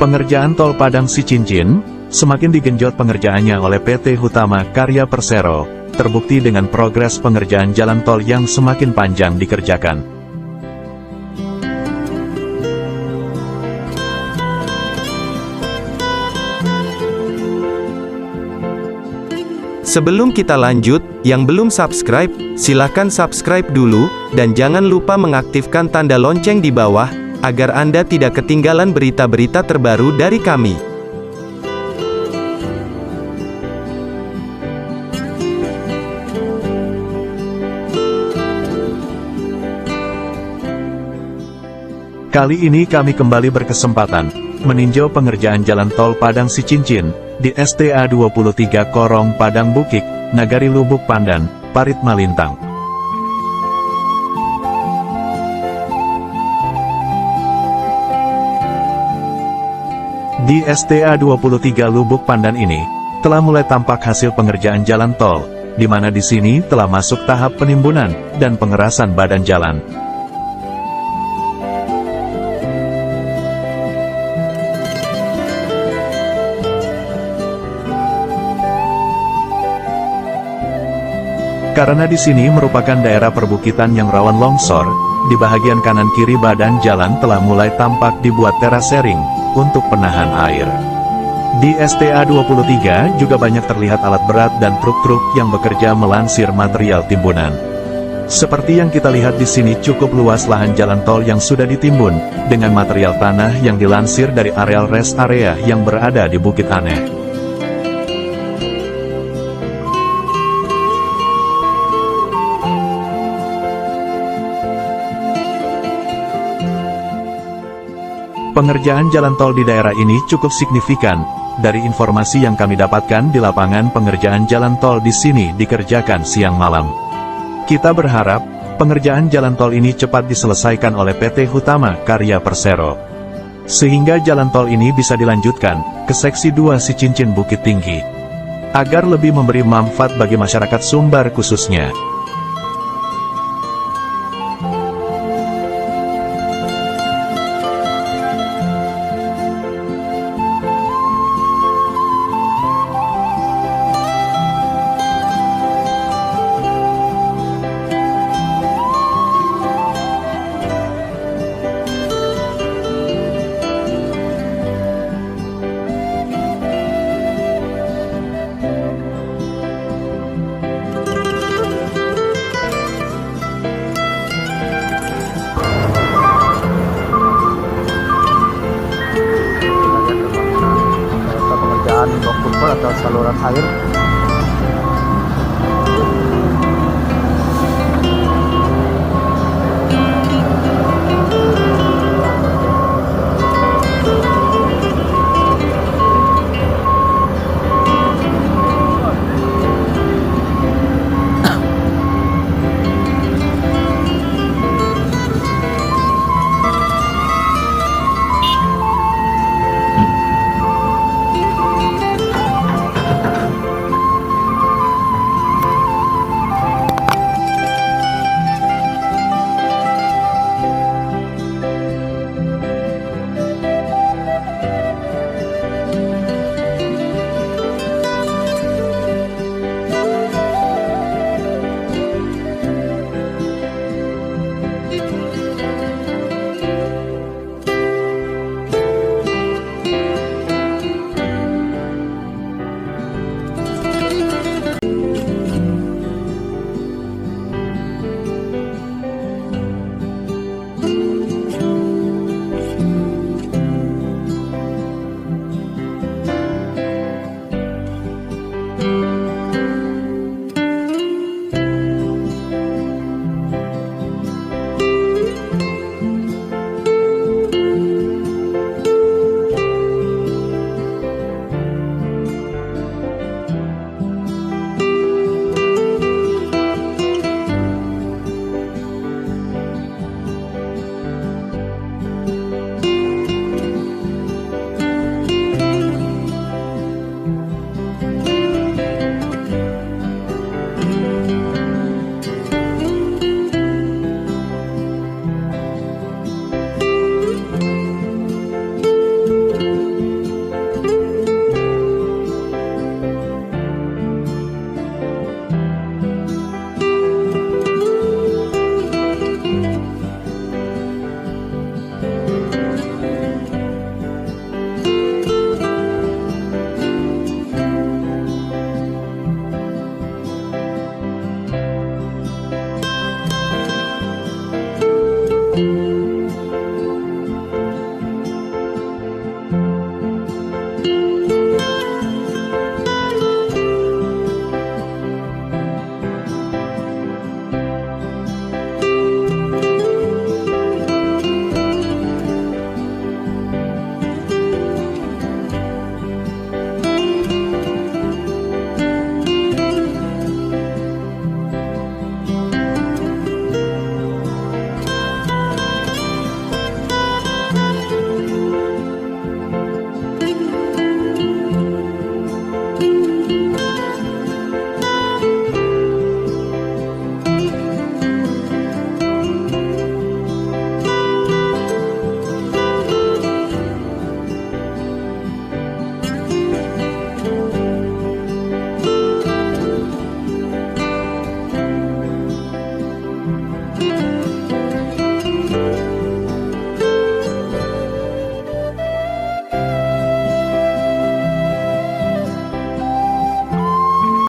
Pengerjaan Tol Padang Sicincin, semakin digenjot pengerjaannya oleh PT Hutama Karya Persero, terbukti dengan progres pengerjaan jalan tol yang semakin panjang dikerjakan. Sebelum kita lanjut, yang belum subscribe, silakan subscribe dulu, dan jangan lupa mengaktifkan tanda lonceng di bawah, agar Anda tidak ketinggalan berita-berita terbaru dari kami. Kali ini kami kembali berkesempatan meninjau pengerjaan jalan tol Padang Sicincin di STA 23 Korong Padang Bukik, Nagari Lubuk Pandan, Parit Malintang. Di STA 23 Lubuk Pandan ini, telah mulai tampak hasil pengerjaan jalan tol, di mana di sini telah masuk tahap penimbunan dan pengerasan badan jalan. Karena di sini merupakan daerah perbukitan yang rawan longsor, di bagian kanan kiri badan jalan telah mulai tampak dibuat terasering untuk penahan air. Di STA 23 juga banyak terlihat alat berat dan truk-truk yang bekerja melansir material timbunan. Seperti yang kita lihat di sini, cukup luas lahan jalan tol yang sudah ditimbun, dengan material tanah yang dilansir dari areal rest area yang berada di Bukit Aneh. Pengerjaan jalan tol di daerah ini cukup signifikan. Dari informasi yang kami dapatkan di lapangan, pengerjaan jalan tol di sini dikerjakan siang malam. Kita berharap, pengerjaan jalan tol ini cepat diselesaikan oleh PT Hutama Karya Persero, sehingga jalan tol ini bisa dilanjutkan ke seksi 2 Sicincin Bukit Tinggi, agar lebih memberi manfaat bagi masyarakat Sumbar khususnya. Pengerjaan blok football atau saluran air